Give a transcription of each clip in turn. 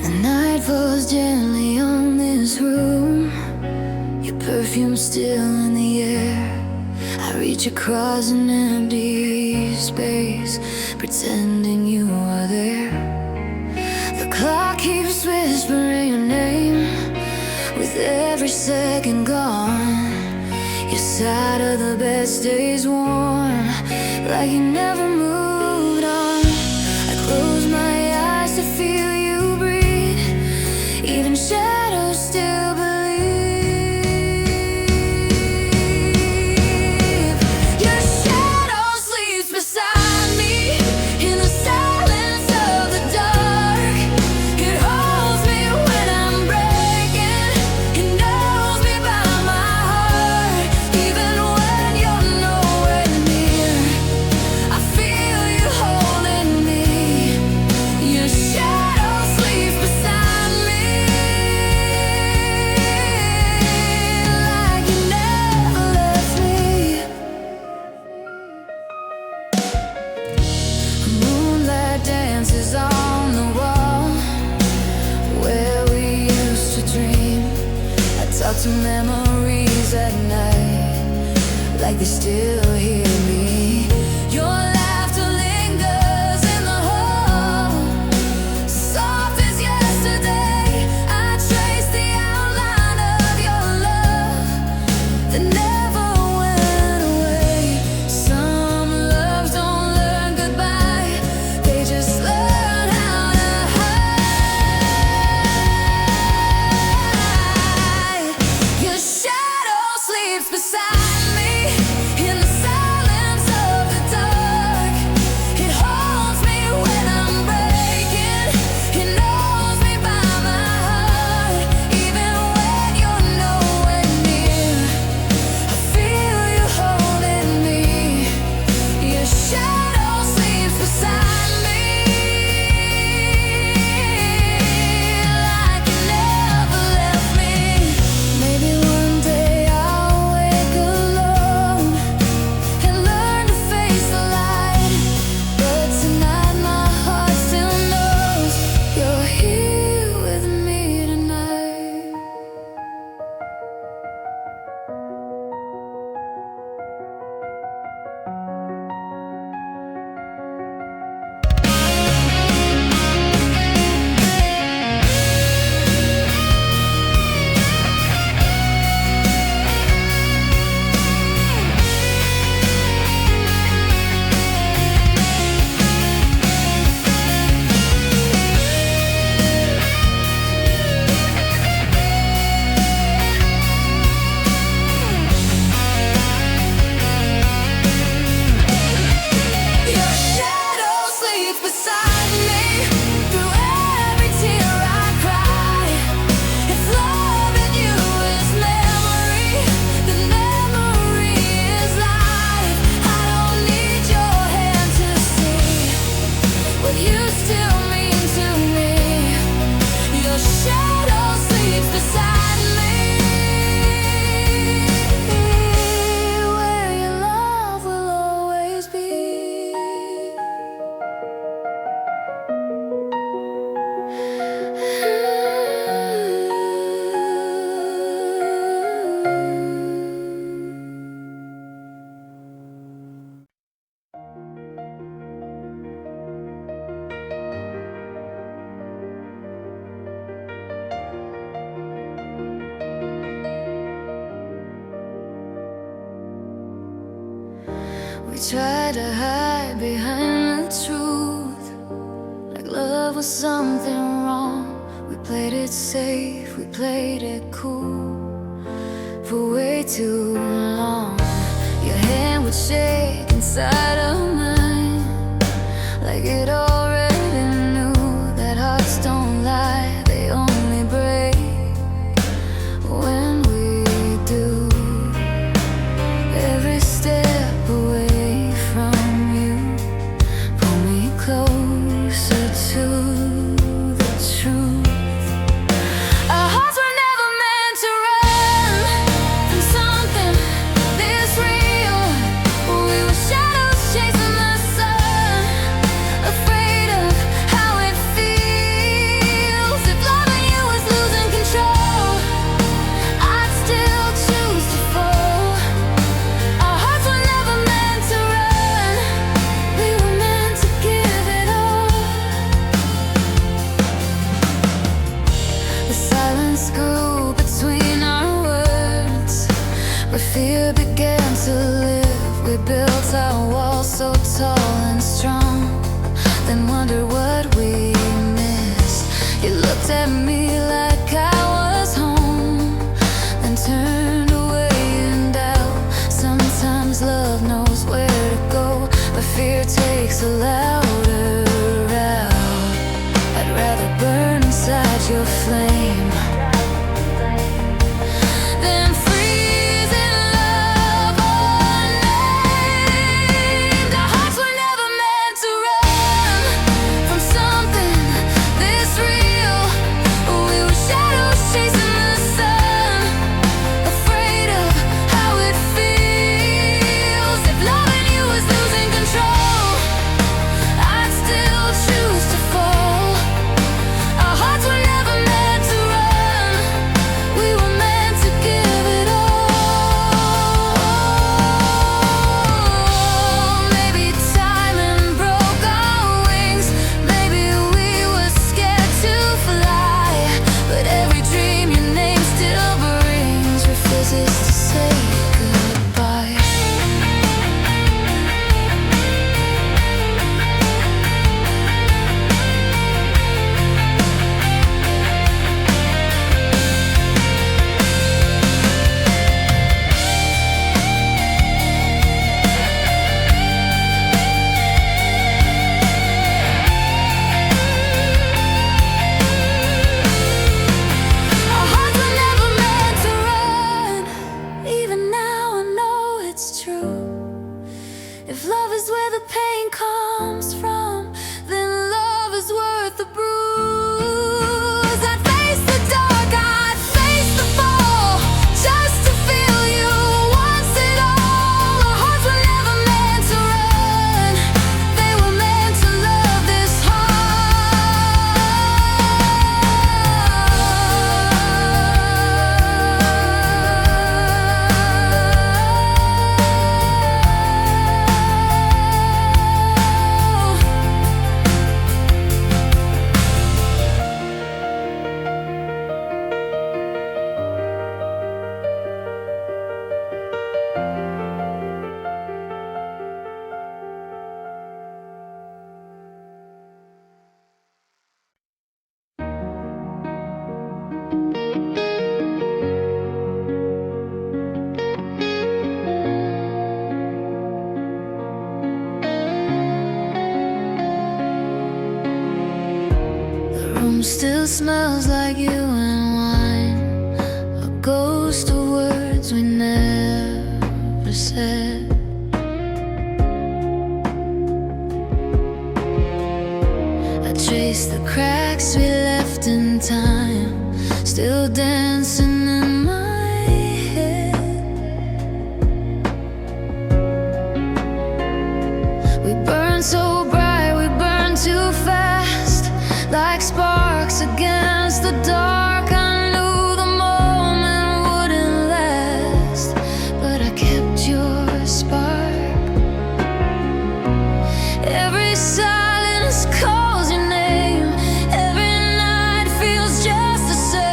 The night falls gently on this room, your perfume still in the air. I reach across an empty space, pretending you are there. The clock keeps whispering your name, with every second gone. Your side of the best days warm, like you never moved on. I close my eyes to feel you breathe, even shadows still believe. Your shadow sleeps beside me in the silence of the dark. It holds me when I'm breaking, it knows me by my heart. Even when you're nowhere near, I feel you holding me. Your shadow sleeps beside me, like you never left me. Moonlight dances on the wall where we used to dream. I talk to memories at night, like they still hear me. Your laughter lingers in the hall, soft as yesterday. I trace the outline of your love that never went away. Some loves don't learn goodbye, they just learn how to hide. Your shadow sleeps beside me in the silence of the dark. It holds me when I'm breaking, it knows me by my heart. Even when you're nowhere near, I feel you holding me. Your shadow sleeps beside me, like you never left me. Maybe one day I'll wake alone and learn to face the light, but tonight my heart still knows you're here with me tonight. Your shadow sleeps beside me through every tear I cry. If loving you is memory, then memory is life. I don't need your hand to see what you still mean to me. Your shadow sleeps beside me, where your love will always be. We tried to hide behind the truth, like love was something wrong. We played it safe, we played it cool for way too long. Your hand would shake inside of mine, like it already knew that hearts don't lie, they only break when we do. Every step away from you pull me closer to the truth. Our hearts were never meant to run from something this real. We were shadows chasing the sun, afraid fear began to live. We built our walls so tall and strong, then wondered what we missed. You looked at me like I was home, then turned away in doubt. Sometimes love knows where to go, but fear takes a louder route. I'd rather burn inside your flame than freeze in love unnamed. Our hearts were never meant to run from something this real. We were shadows chasing the sun, afraid of how it feels. If loving you was losing control, I'd still choose to fall. Our hearts were never meant to run, we were meant to give it all. Maybe timing broke our wings, maybe we were scared to fly, but every dream your name still brings refuses to say goodbye. Our hearts were never meant to run. Even now I know it's true. If love is where the pain comes from, then love is worth the bruise. I'd face the dark, I'd face the fall, just to feel you once and all. Our hearts were never meant to run, they were meant to love this The room still smells like you and wine, a ghost of words we never said. I trace the cracks we left in time, still dancing in my head. We burn so bright, we burn too fast, like sparks against the dark. I knew the moment wouldn't last, but I kept your spark. Every silence calls your name, every night feels just the same.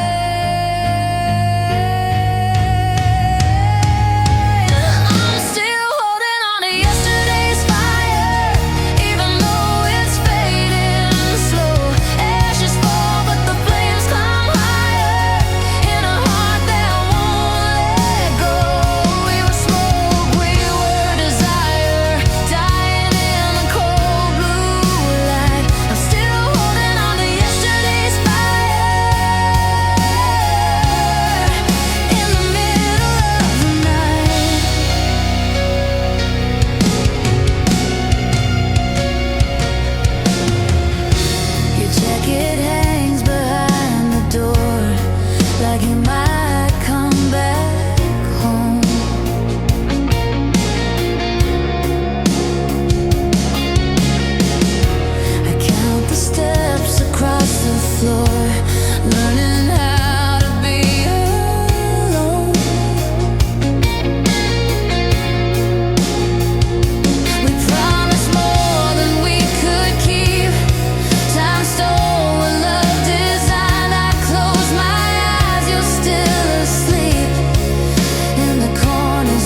I'm still holding on to yesterday's fire, even though it's fading slow. Ashes fall, but the flames climb higher in a heart that won't let go. We were smoke, we were desire, dying in the cold blue light. I'm still holding on to yesterday's fire in the middle of the night. Your jacket hangs behind the door, like you might come back home. I count the steps across the floor, learning how to be alone. We promised more than we could keep. Time stole what love designed. I close my eyes, you're still asleep in the corner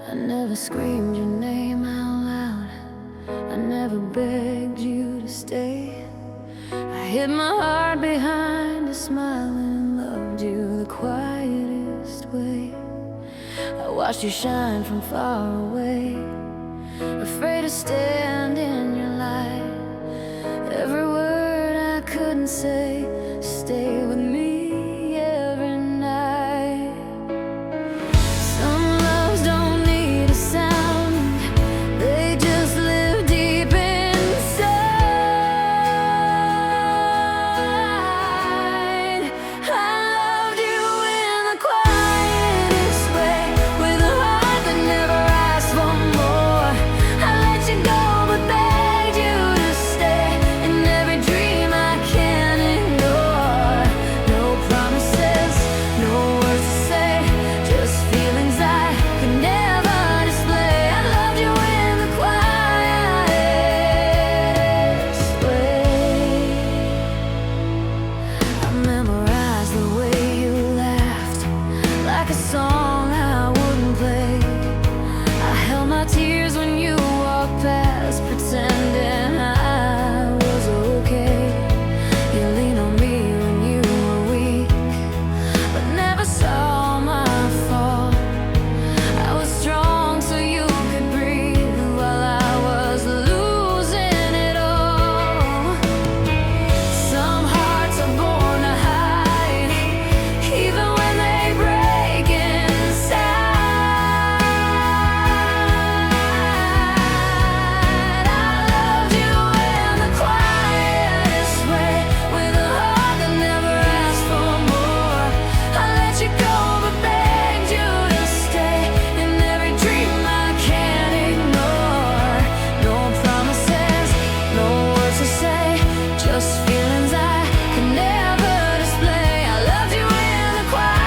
I never screamed your name out loud, I never begged you to stay. I hid my heart behind a smile and loved you the quietest way. I watched you shine from far away, afraid to stand in your light. Every word I couldn't say, stay with me every night. Some loves don't need a sound, they just live deep inside. I loved you in the quietest way, with a heart that never asked for more. I let you go but begged you to stay, in every dream I can't ignore. No promises, no words to say, just feelings I could never display. I loved you in the quietest way. I memorized the way you laughed, like a song I wouldn't play. I held my tears when you walked past, pretending I was okay. You leaned on me when you were weak, but never saw my fall. I was strong so you could breathe, while I was losing it all. Some hearts are born to hide, even when they break inside. I loved you in the quietest way, with a heart that never asked for more. I let you go but begged you to stay, in every dream I can't ignore. No promises, no words to say, just feelings I could never display. I loved you in the quietest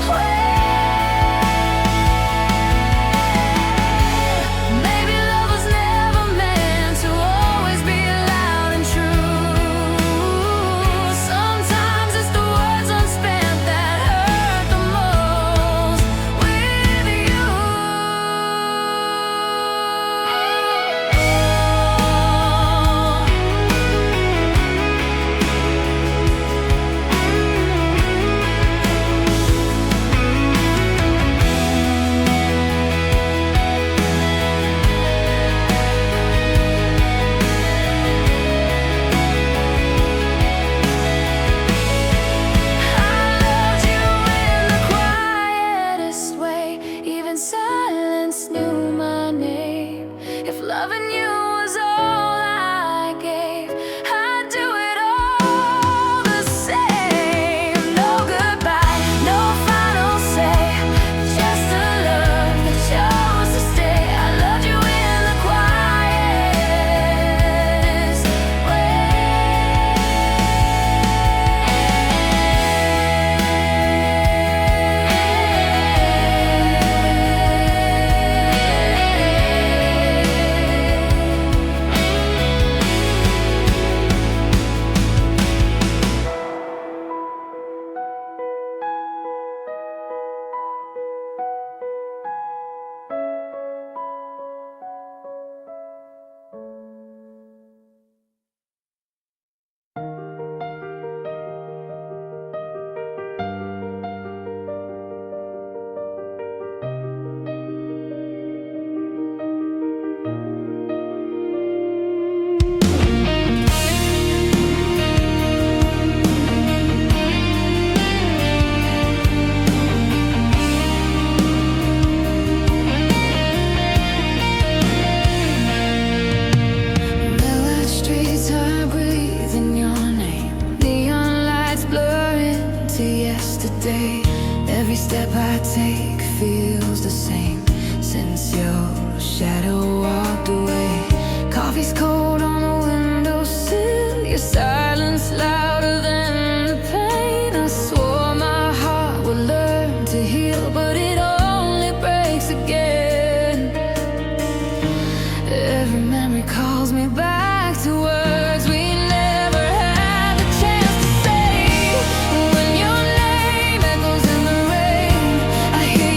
way. Maybe love was never meant to always be loud and true. Sometimes it's the words unspent that hurt the most with you. I loved you in the quietest way, even silence knew my name. If loving you was all I gave, I'd do it all the same. No goodbye, no final say, just a love that chose to stay. I loved you in the quietest Ballad streets are breathing your name, neon lights blur into yesterday. Every step I take feels the same since your shadow walked away. Coffee's cold on the windowsill, your silence louder than the pain. I swore my heart would learn to heal, but it only breaks again. Every memory calls me back to words we never had the chance to say. When your name echoes in the rain, I hear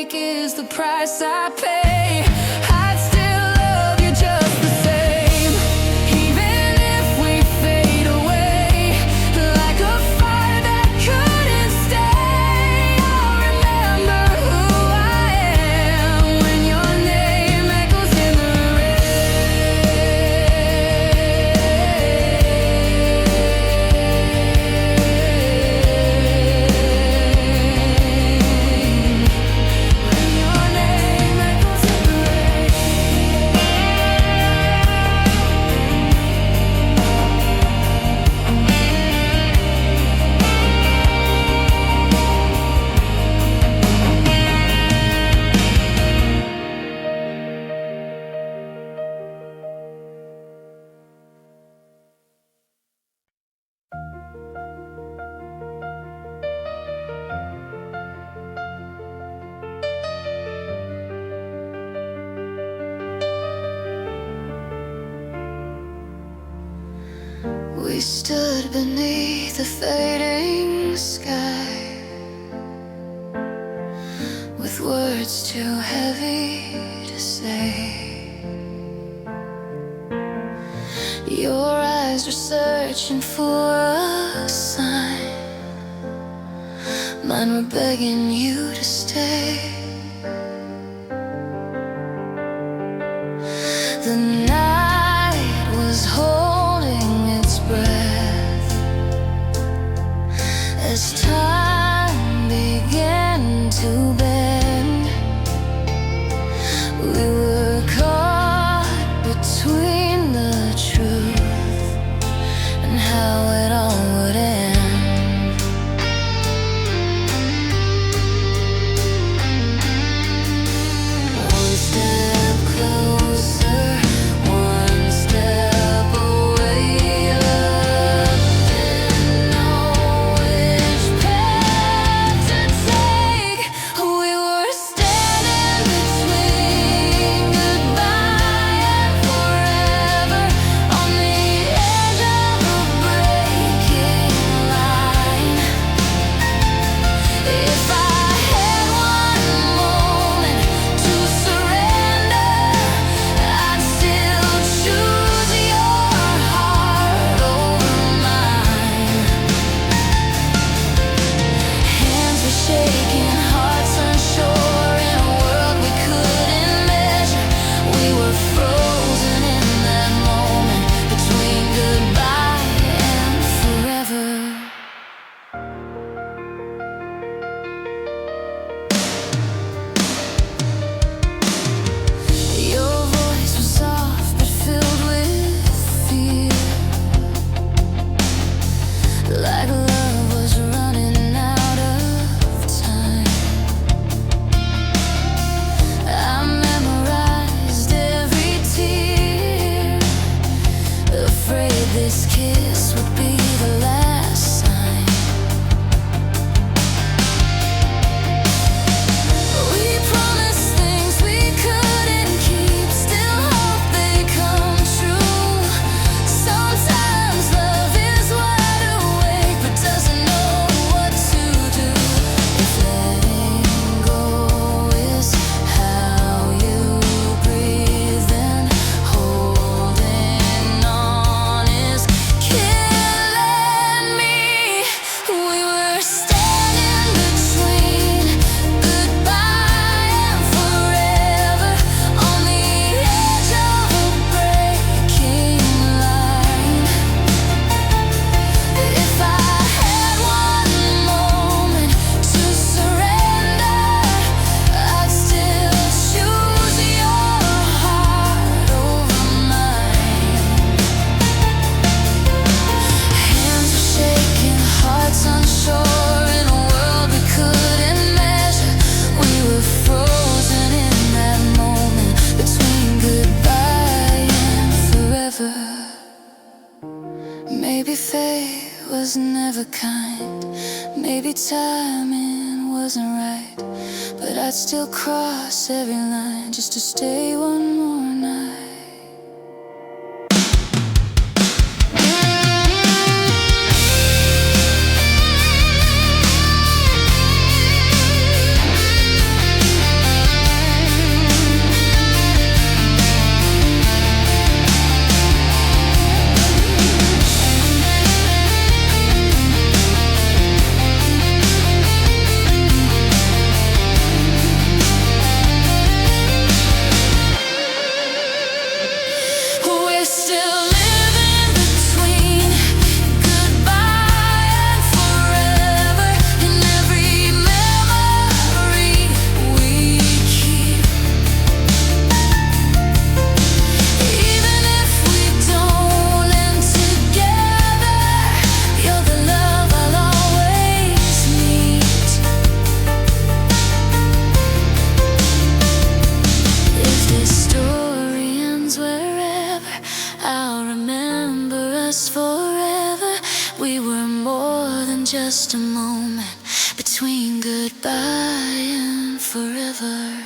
break is the price I pay. I'd still love you just the same, even if we fade away like a fire that couldn't stay. I'll remember who I am when your name echoes in the We stood beneath the fading sky, with words too heavy to say. Your eyes were searching for a sign, mine were begging you to stay. The night was holding its breath as time began to bend. We were caught between the truth and how it all would end. One step closer, one step away, love didn't know which path to take. We were standing between goodbye and forever, on the edge of a breaking line. If I had one moment to surrender, I'd still choose your heart over mine. Hands were shaking, hearts unsure, in a world we couldn't measure. We were frozen in that moment between goodbye and forever. Your voice was soft but filled with fear, like love was running out of time. I memorized every tear, afraid this kiss would be the last sign. We promised things we couldn't keep, still hope they come true. Sometimes love is wide awake but doesn't know what to do. If letting go is how you breathe, then holding on is killing me. We were standing between goodbye and forever, on the edge of a breaking line. If I had one moment to surrender, I'd still choose your heart over mine. Hands were shaking, hearts unsure, in a world we couldn't measure. We were frozen in that moment between goodbye and forever. Maybe fate was never kind, maybe timing wasn't right, but I'd still cross every line just to stay one more night. I'll remember us forever. We were more than just a moment between goodbye and forever.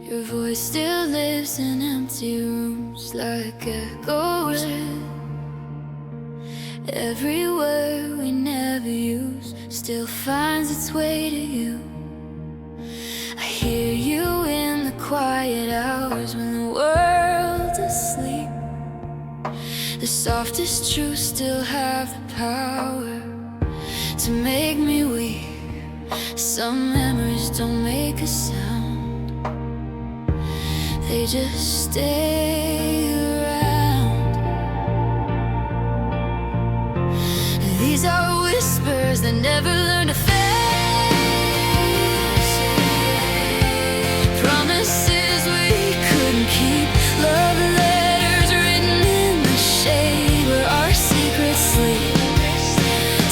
Your voice still lives in empty rooms like echoes. Every word we never use still finds its way to you. I hear you in the quiet hours when the world's asleep. The softest truths still have the power to make me weep. Some memories don't make a sound, they just stay around. These are whispers that never learn to face. Promises we couldn't keep, love letters written in the shade where our secrets sleep.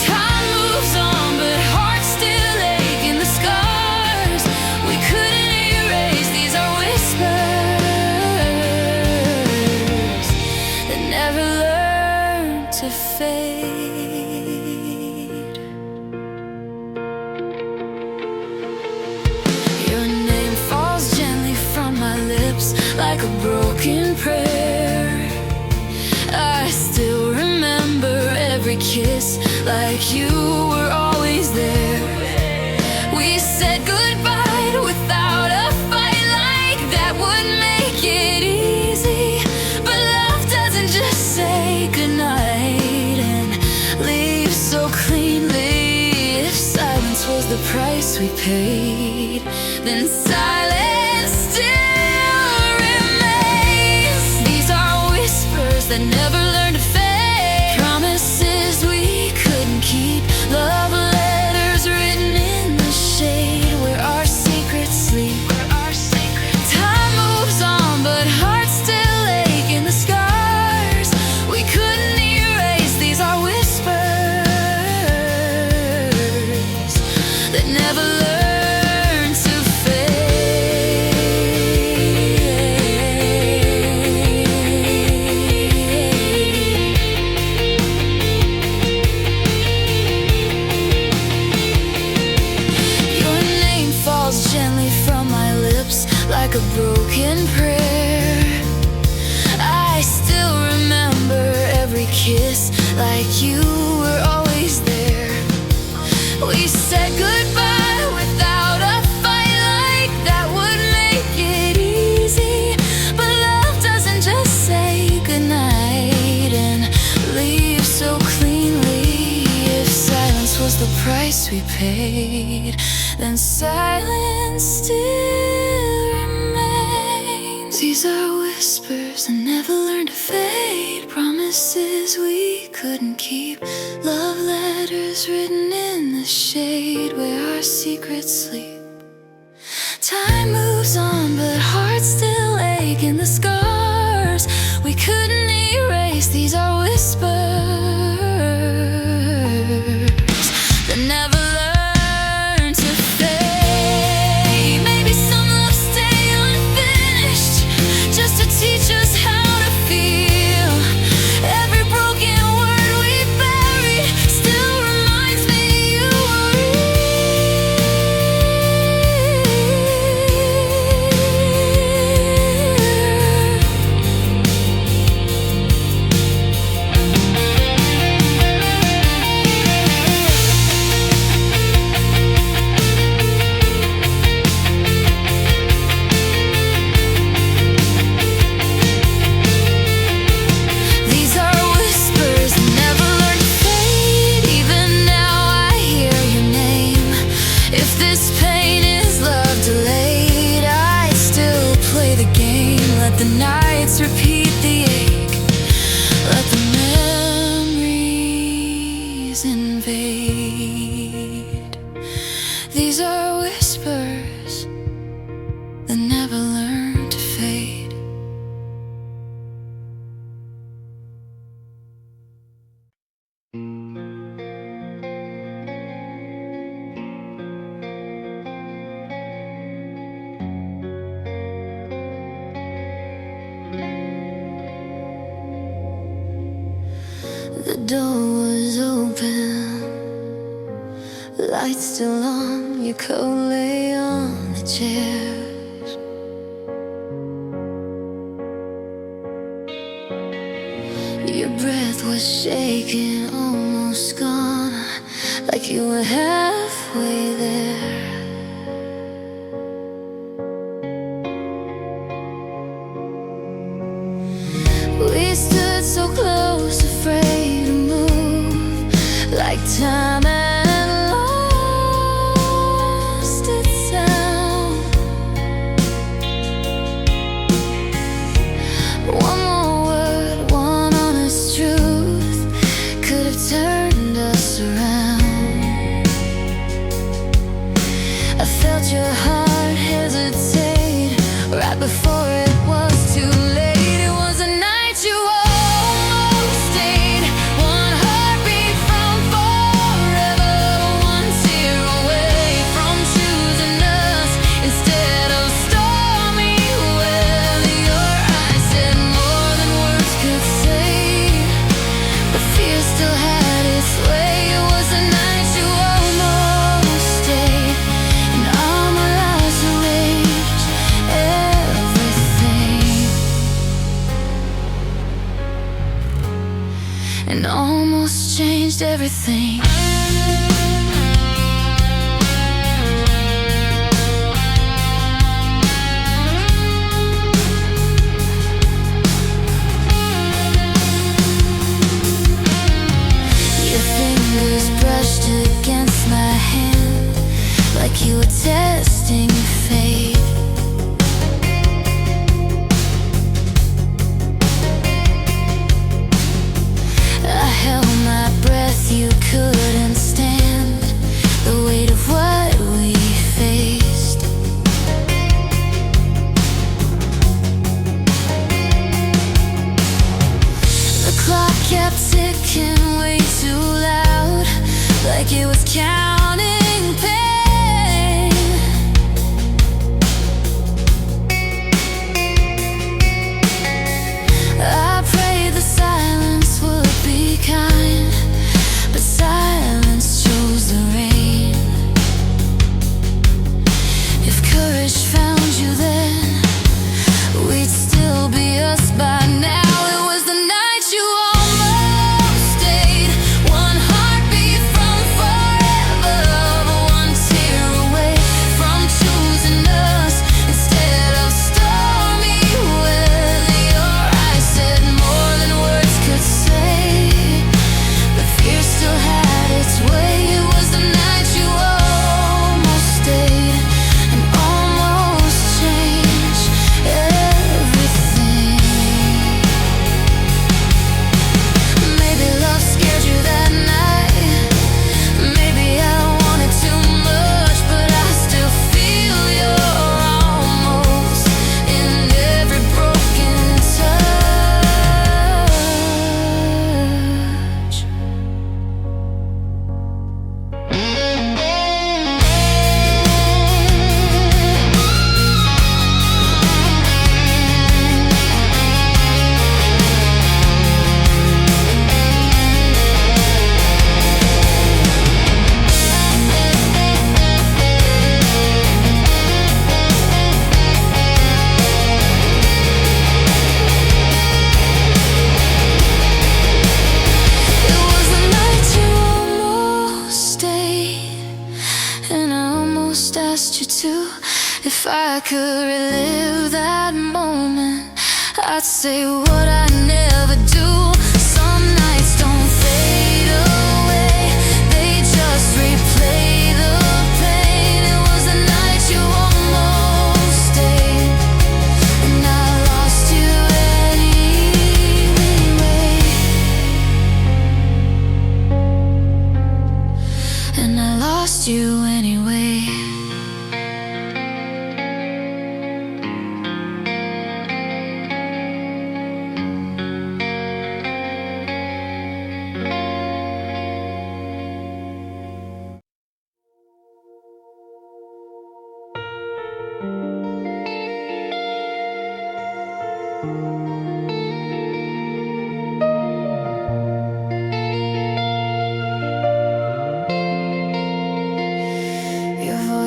Time moves on, but hearts still ache in the scars we couldn't erase. These are whispers that never learn to fade. Your name falls gently from my lips like a broken prayer. I still remember every kiss like you were always there. We said goodbye without a fight, like that would make it easy. But love doesn't just say goodnight and leave so cleanly. If silence was the price we paid, then silence still remains. These are whispers that never learn to fade. Promises we couldn't keep, love letters written in the shade where our secrets sleep. Time moves on, but hearts still ache in the scars we couldn't erase. These are whispers that never learn to Your name falls gently from my lips like a broken prayer. I still remember every kiss like you were always there. We said goodbye without a fight, like that would make it easy. But love doesn't just say goodnight and leave so cleanly. If silence was the price we paid, then silence still remains. These are whispers that never learn to fade. Promises we couldn't keep, love letters written in the shade where our secrets sleep. Time moves on, but hearts still ache in the scars we couldn't erase. These are whispers that never learn to fade. Maybe some love stay unfinished just to teach us how to feel. Every broken word we buried still reminds me you were real. memories invade. These are whispers that never learn to fade. The door was open, lights still on, your coat lay on the chairs. Your breath was shaking, almost gone, like you were halfway there. We stood so close, afraid to move, like time had lost its sound. One more word, one honest truth could have turned us around. I felt your heart hesitate right before it was too late. It was a night you almost stayed, one heartbeat from forever, one tear away from choosing us instead of stormy weather. Your eyes said more than words could say, but fear still had its way. It was the night you almost stayed, and all my lies arranged everything, and almost changed everything. Your fingers brushed against my hand, like you were testing fate. I held my breath, you couldn't stand the weight of what we faced. The clock kept ticking way too loud, like it was counting pain. I prayed the silence would be kind, but silence chose the rain. If courage found you then, we'd still be us by now. It was the night you almost stayed, one heartbeat from forever, one tear away from choosing us instead of stormy weather. Your eyes said more than words could say, but fear still had its way. It was the night you almost stayed, and almost changed everything. Maybe love scared you that night, maybe I wanted too much, but I still feel your almost in every broken touch. It was the night you almost stayed, and I almost asked you to. If I could relive that moment, I'd say what I never do. Some nights don't fade away, they just replay the pain. It was the night you almost stayed, and I lost you anyway. lost you anyway.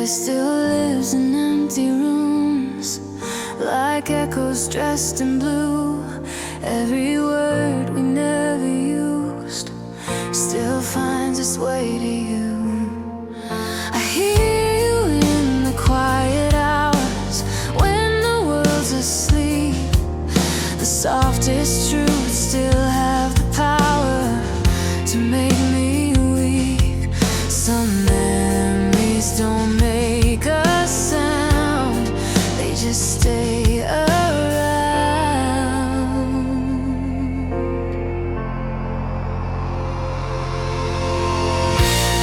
Still lives in empty rooms, like echoes dressed in blue. Every word we never used still finds its way to you. I hear you in the quiet hours when the world's asleep. The softest truths still have the power to make me weak. Some memories don't make a sound, they just stay around.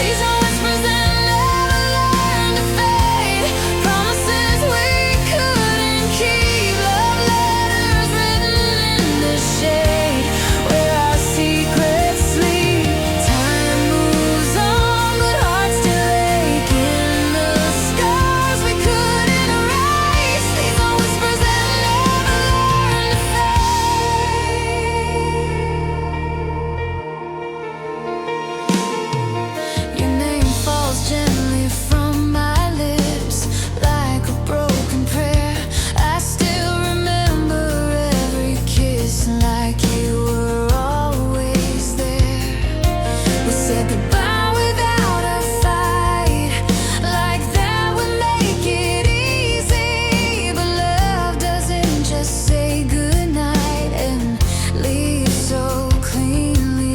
These are whispers that never learn to fade, promises we couldn't keep, love letters written in the shade where our secrets sleep. Time moves on, but hearts still ache in the scars we couldn't erase. These are whispers that never learn to fade. Your name falls gently from my lips like a broken prayer. I still remember every kiss like you were always there. We said goodbye without a fight, like that would make it easy. But love doesn't just say goodnight and leave so cleanly.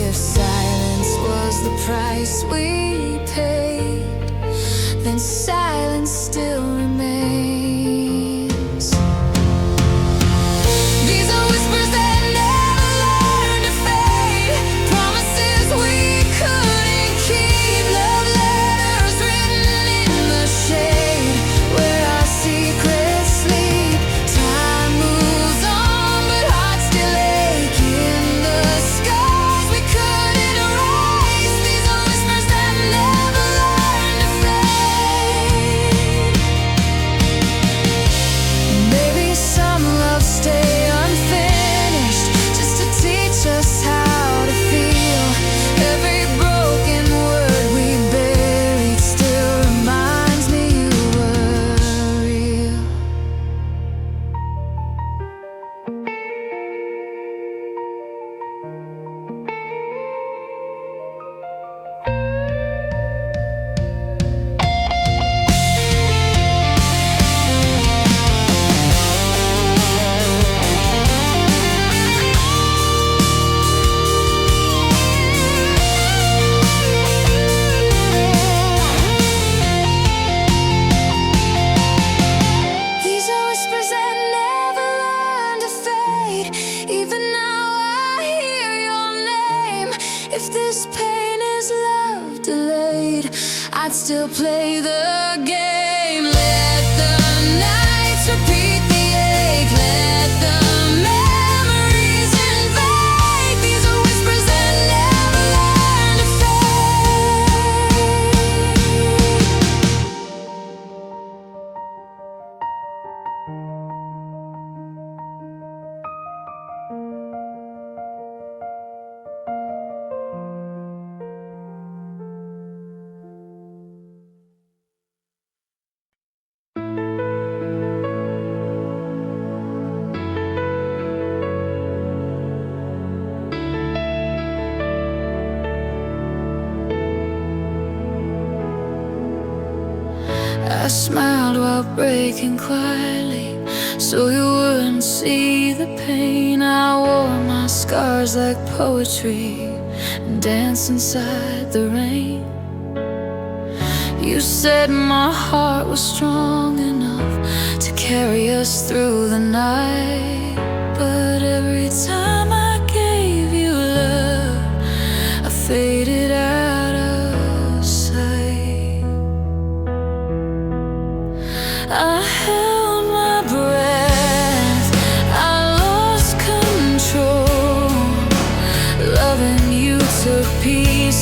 If silence was the price we paid, then silence still remains. These are whispers that never learn to fade, promises we couldn't keep, love letters written in the shade where our secrets sleep. Time moves on, but hearts still ache in the scars we couldn't erase. These are whispers that never learn to fade. Maybe some love stay unfinished just to teach us how to feel. Every broken word we buried still reminds me you were real. These are whispers that never learn to fade. Even now I hear your name. If this pain is love delayed, I'd still play the game. Let the nights repeat the ache, let the memories invade. These are whispers that never learn to I smiled while breaking quietly, so you wouldn't see the pain. I wore my scars like poetry and danced inside the rain. You said my heart was strong enough to carry us through the night. But every time I gave you love, I faded out of sight.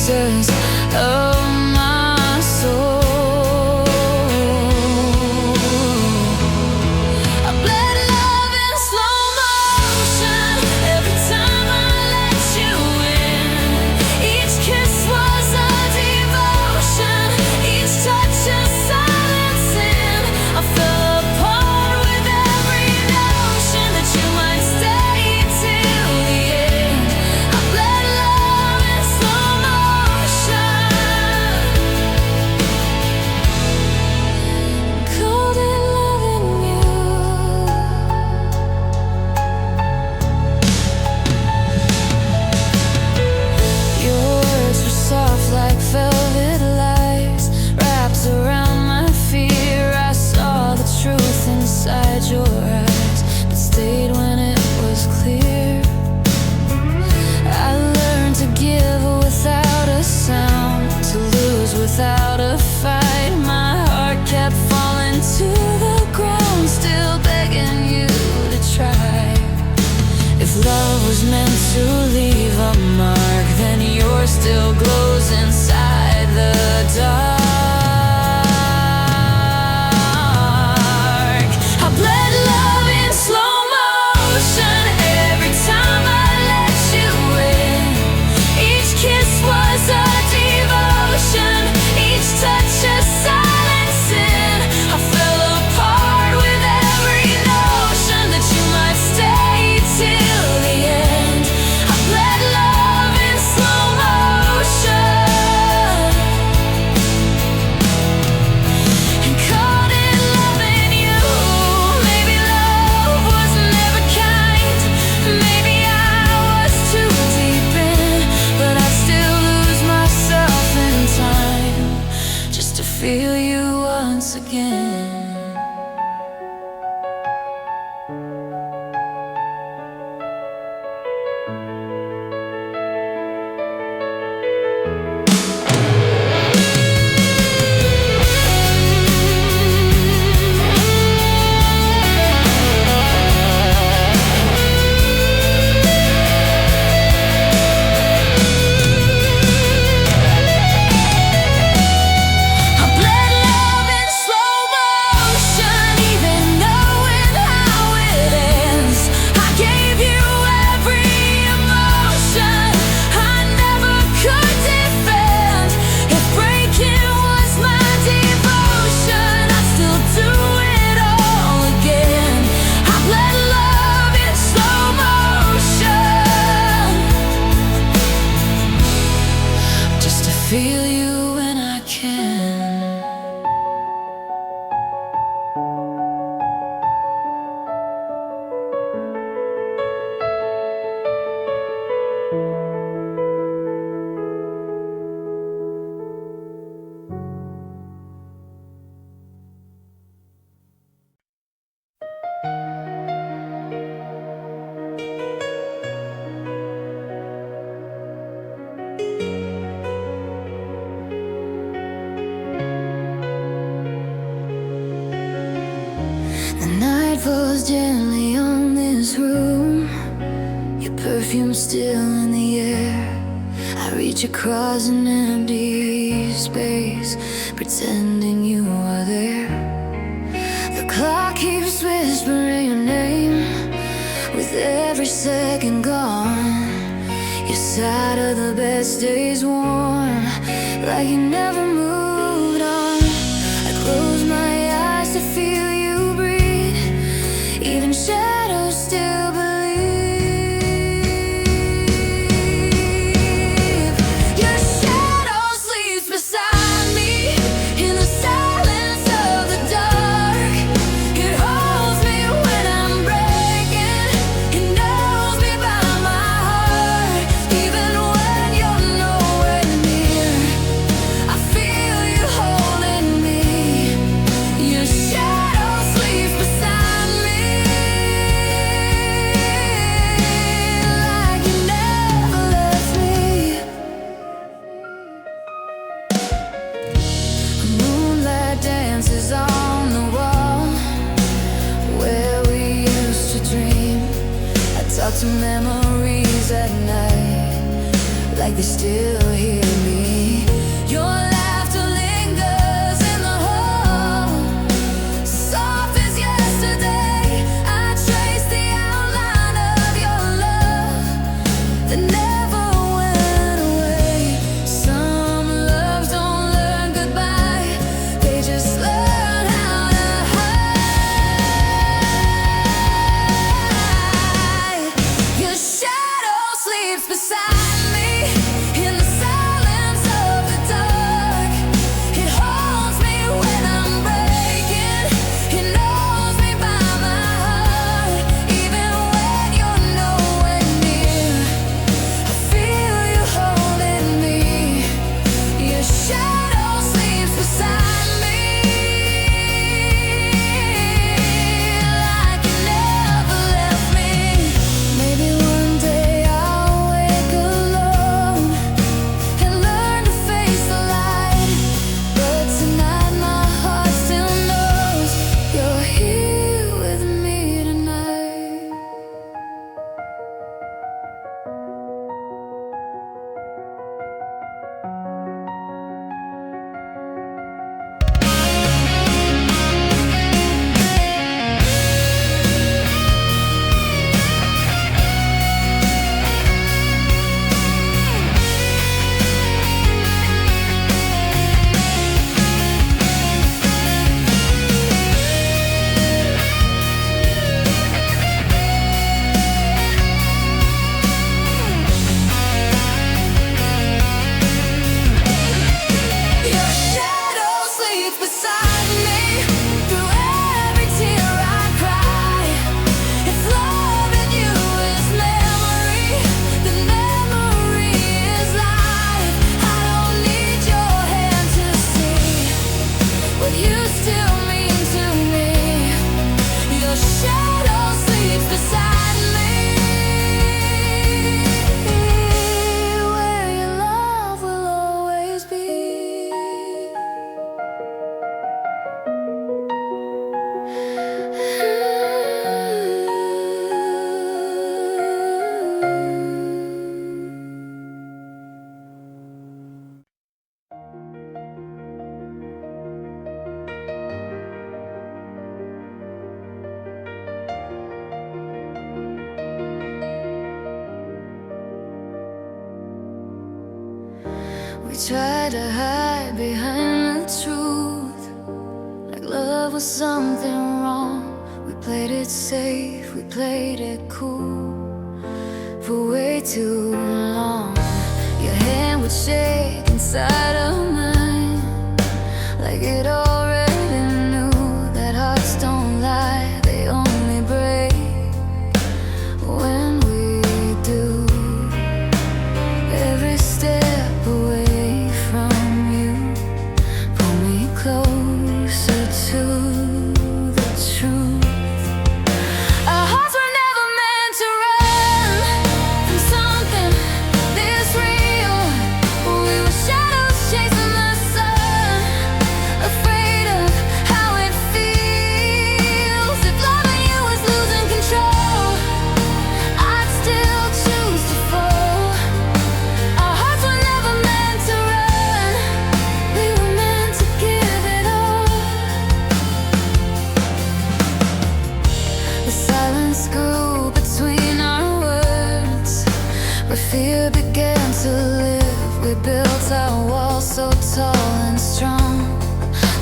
pieces of my soul. I bled love in slow motion every time I let you in. Each kiss was a devotion, each touch a silence in. I fell apart with every notion that you might stay till the end. I bled love in slow motion, cold in loving you. Your words were soft like velvet lights, wrapped around my fear. I saw the truth inside your eyes, but stayed when it was clear. I learned to give without a sound, to lose without a fight. My heart kept falling to the ground, still begging you to try. If love was meant to leave a mark, then yours still glows inside the dark. I bled love in slow motion every time I let you in. Each kiss was a devotion, each touch a silence in. I fell apart with every notion that you might stay till the end. I bled love in slow motion, and caught in loving you. Maybe love was never kind, maybe I was too deep in, but I still lose myself in time just to feel you once again. I bled love in slow motion, even knowing how it ends. I gave you every emotion I never could defend. If breaking was my devotion, I'd still do it all again. I bled love in slow motion, just to feel you when I can. The night falls gently on this room, your perfume still in the air. I reach across an empty space, pretending you are there. The clock keeps whispering your name, with every second gone. Your side of the best days warm, like you never moved on. I close my eyes to feel you breathe, even shadows still believe. Your shadow sleeps beside me in the silence of the dark. It holds me when I'm breaking, it knows me by my heart. Even when you're nowhere near, I feel you holding me. Your shadow sleeps beside me, like you never left me. Moonlight dances on the wall where we used to dream. I talk to memories at night, like they still hear me. We tried to hide behind the truth, like love was something wrong. We played it safe, we played it cool for way too long. Your hand would shake inside of mine, like it already knew that hearts don't lie, they only break when we do. Every step away from you pull me closer to the truth. Our hearts were never meant to run from something this real. We were shadows chasing the sun, afraid of how it feels. If loving you was losing control, I'd still choose to fall. Our hearts were never meant to run, we were meant to give it all. The silence grew between our words, where fear began to live. We built our walls so tall and strong,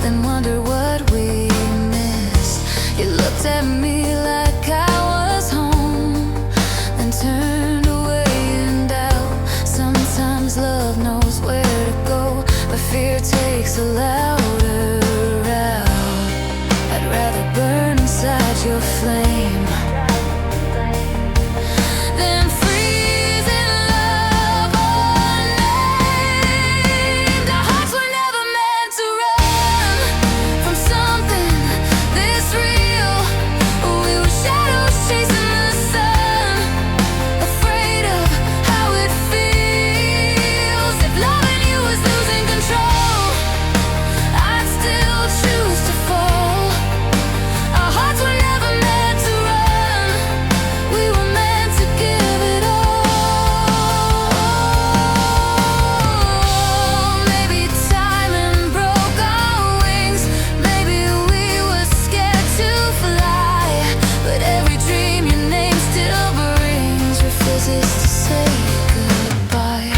then wondered what we missed. You looked at me like I was home, then turned away in doubt. Sometimes love knows where to go, but fear takes a louder route. I'd rather burn inside your flame than freeze in love unnamed. Our hearts were never meant to run from something this real. We were shadows chasing the sun, afraid of how it feels. If loving you was losing control, I'd still choose to fall. Our hearts were never meant to run, we were meant to give it all. Maybe timing broke our wings, maybe we were scared to fly, but every dream your name still brings refuses to say goodbye.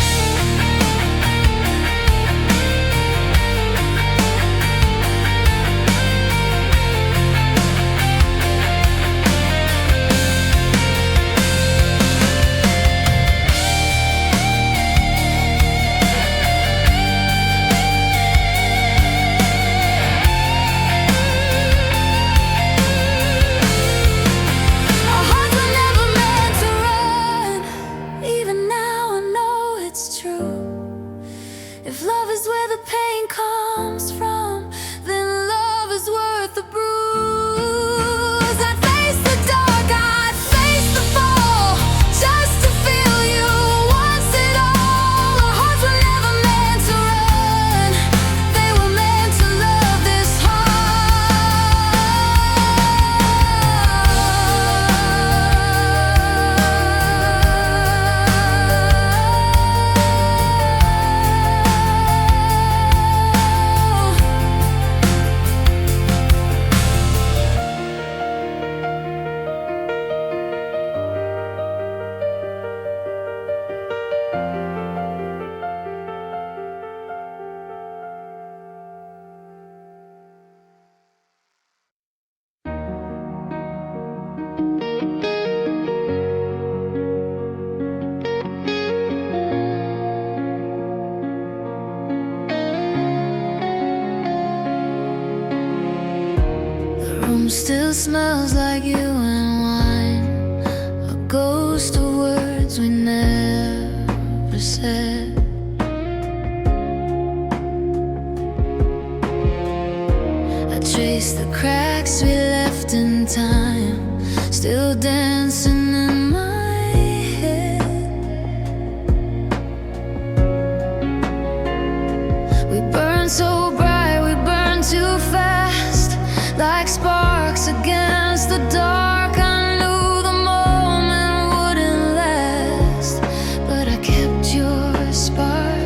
Our hearts were never meant to run, even now I know it's true. If love is where the pain comes from, then love is worth the bruise. I'd face the dark, I'd face the fall, just to feel you once it all. Our hearts were never meant to run, they were meant to love this The room still smells like you and wine, a ghost of words we never said. I trace the cracks we left in time, still dancing in my head. We burn so bright, we burn too fast, like sparks against the dark. I knew the moment wouldn't last, but I kept your spark.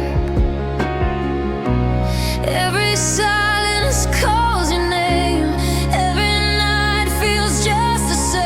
Every silence calls your name, every night feels just the same.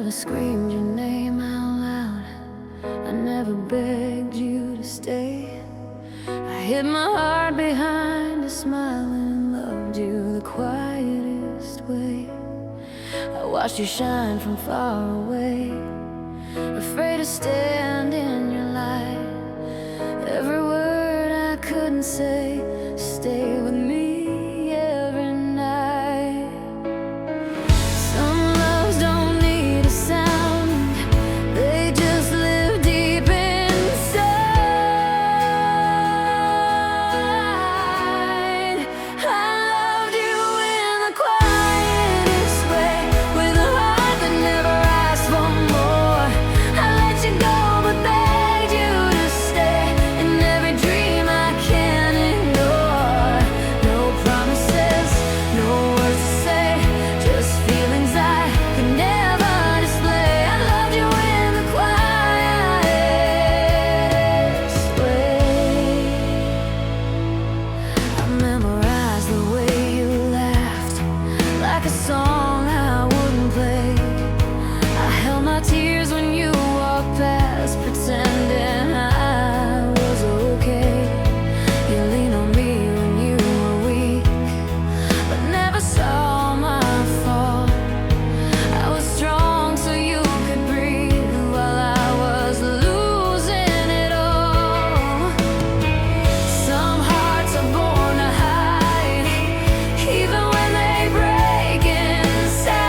never screamed your name out loud. I never begged you to stay. I hid my heart behind a smile and loved you the quietest way. I watched you shine from far away, afraid to stand in your light. Every word I couldn't say, stay with me every night. Some loves don't need a sound, they just live deep inside. I loved you in the quietest way, with a heart that never asked for more. I let you go but begged you to stay, in every dream I can't ignore. No promises, no words to say, just feelings I could never display. I loved you in the quietest way. I memorized the way you laughed, like a song I wouldn't play. I held my tears when you walked past, pretending I was okay. You leaned on me when you were weak, but never saw my fall. I was strong so you could breathe, while I was losing it all. Some hearts are born to hide, even when they break inside.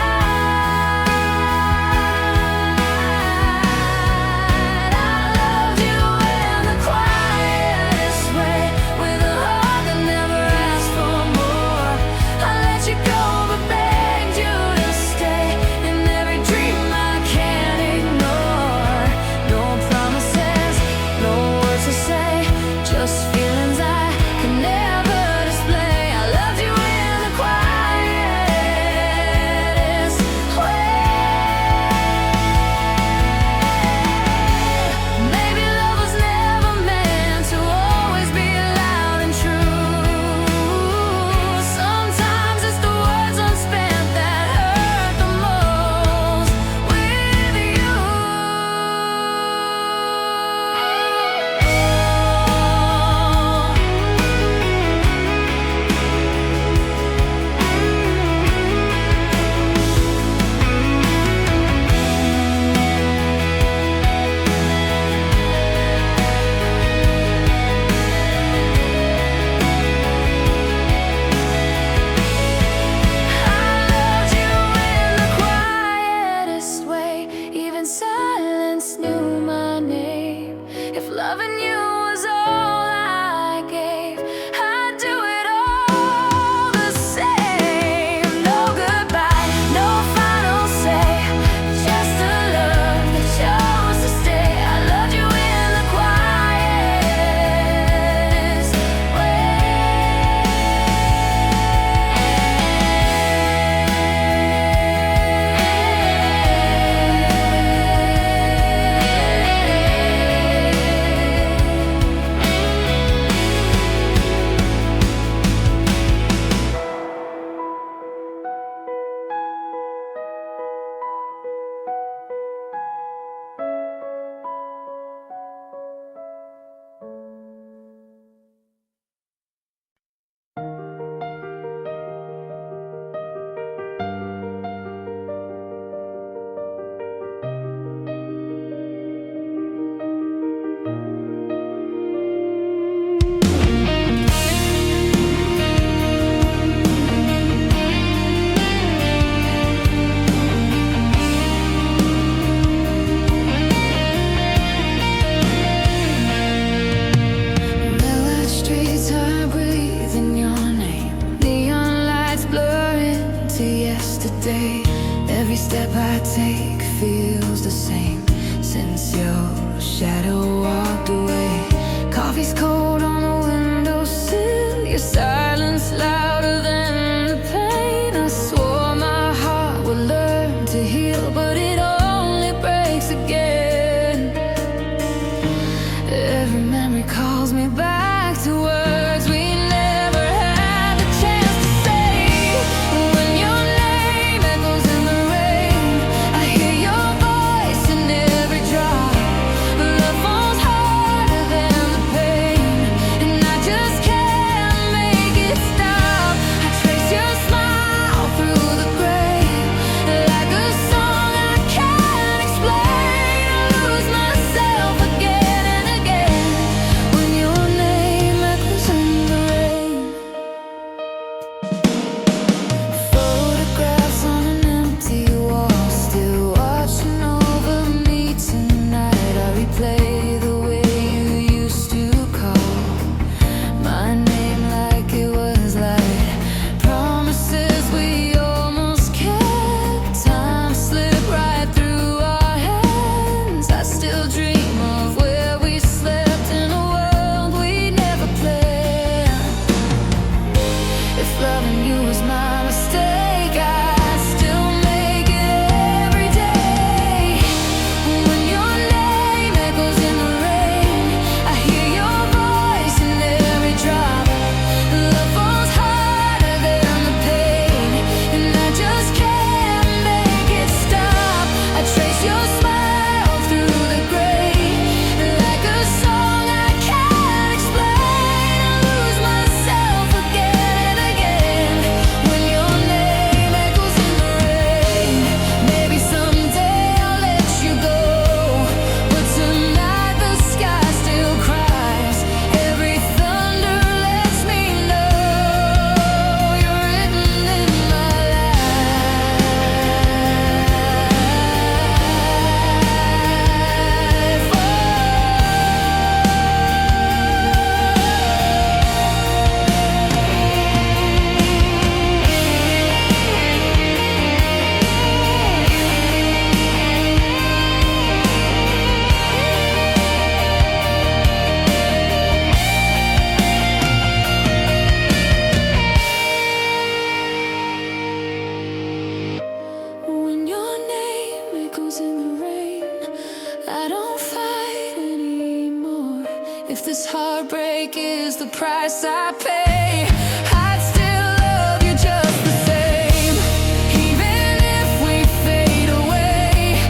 I loved you in the quietest way, with a heart that never asked for more. I let you go but begged you to stay, in every dream I can't ignore. No promises, no words to say, just feelings I could never display. I loved you in the quietest way. Maybe love was never meant to always be loud and true. Sometimes it's the words unspent that hurt the most with you. I loved you in the quietest way, even silence knew my name. If loving you was all I gave, I'd do it all the same. No goodbye, no final say, just a love that chose to stay. I loved you in the quietest way. If this heartbreak is the price I pay, I'd still love you just the same. Even if we fade away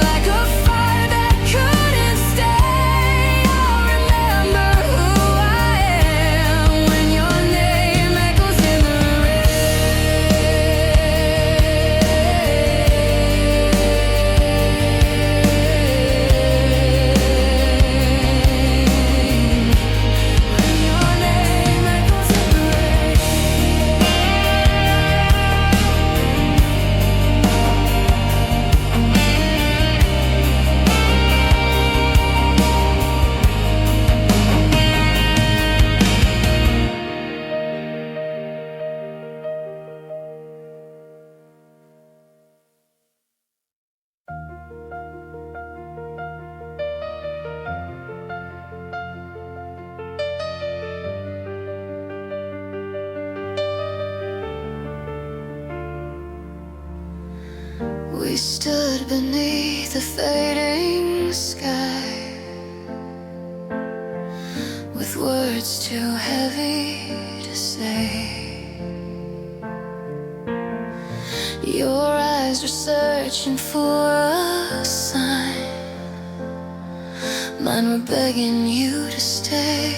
like a fire that couldn't stay, I'll remember who I am when your name echoes in the We stood beneath the fading sky, with words too heavy to say. Your eyes were searching for a sign, mine were begging you to stay.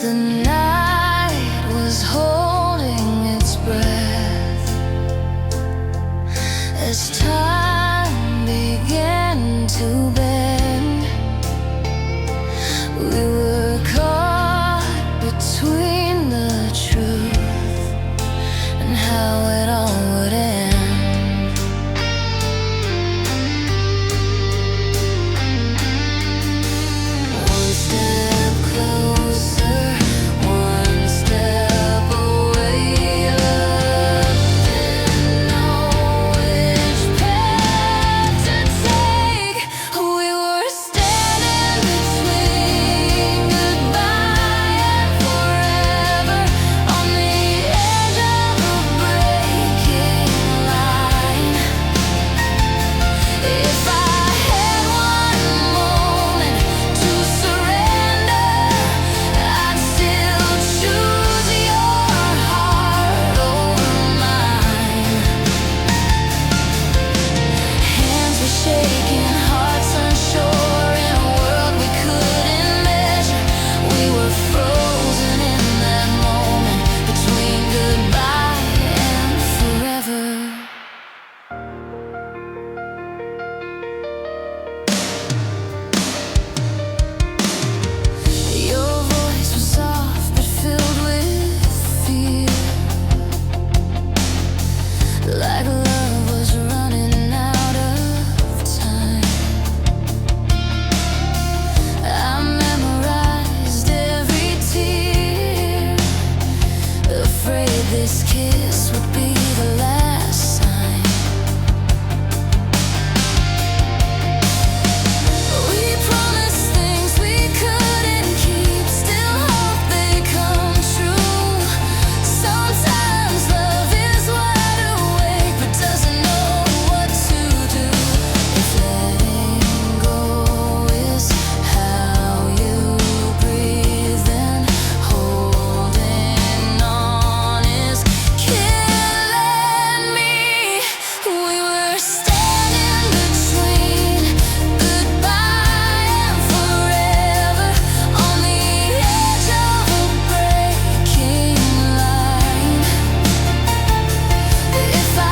The night was holding its breath as time began to bend. We were caught between the truth and how it all would end. One step closer, one step away, love didn't know which path to take. We were standing between goodbye and forever, on the edge of a breaking line. If I had one moment to surrender, I'd still choose your heart over mine. Hands were shaking, hearts unsure, in a world we couldn't measure. We were frozen in that moment between goodbye and forever. Your voice was soft but filled with fear, like love was running out of time. I memorized every tear, afraid this kiss would be the last sign. We promised things we couldn't keep, still hope they come true. Sometimes love is wide awake but doesn't know what to do. If letting go is how you breathe, then holding on is killing me. We were standing between goodbye and forever, on the edge of a breaking line. If I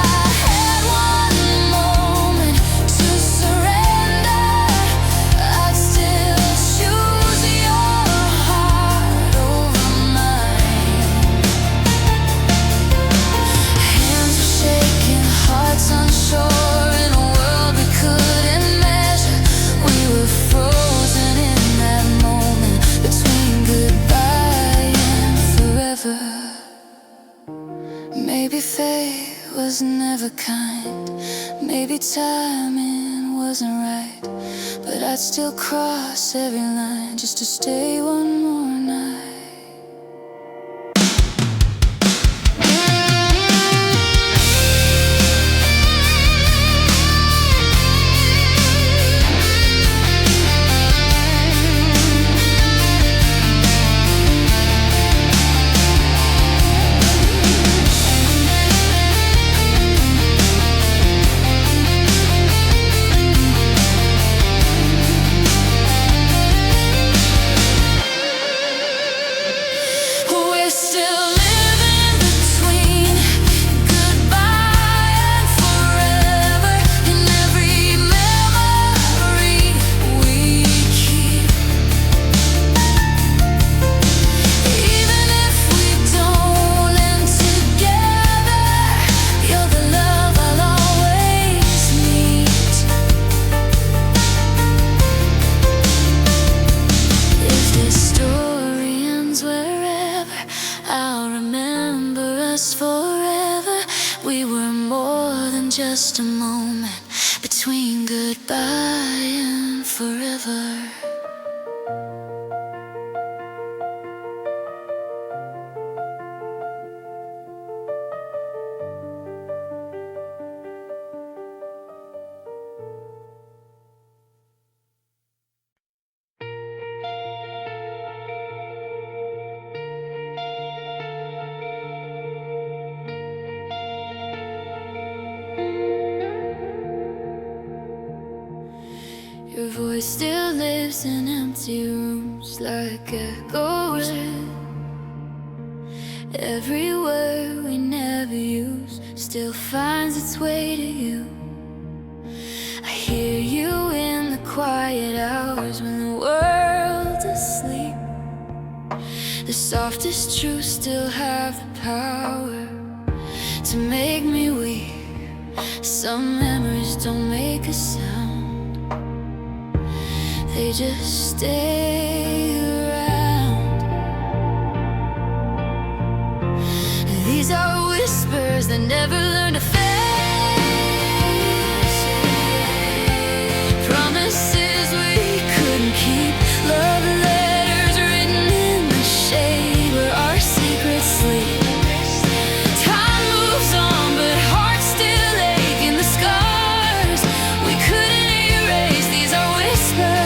had one moment to surrender, I'd still choose your heart over mine. Hands were shaking, hearts unsure, in a world we couldn't measure. We were frozen in that moment between goodbye and forever. Maybe fate was never kind, maybe timing wasn't right, but I'd still cross every line just to stay one more night. buying forever. Your voice still lives in empty rooms like echoes. Every word we never use still finds its way to you. I hear you in the quiet hours when the world's asleep. The softest truths still have the power to make me weep. Some memories don't make a sound, they just stay around. These are whispers that never learn to face. Promises we couldn't keep, love letters written in the shade where our secrets sleep. Time moves on, but hearts still ache in the scars we couldn't erase. These are whispers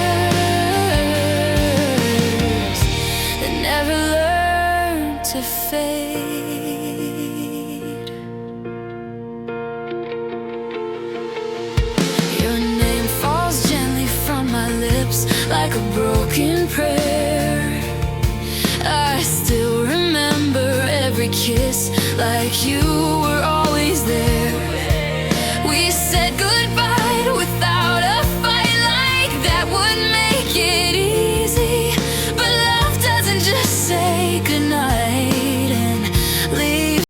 that never learn to fade. Your name falls gently from my lips like a broken prayer. I still remember every kiss like you were always there. We said goodbye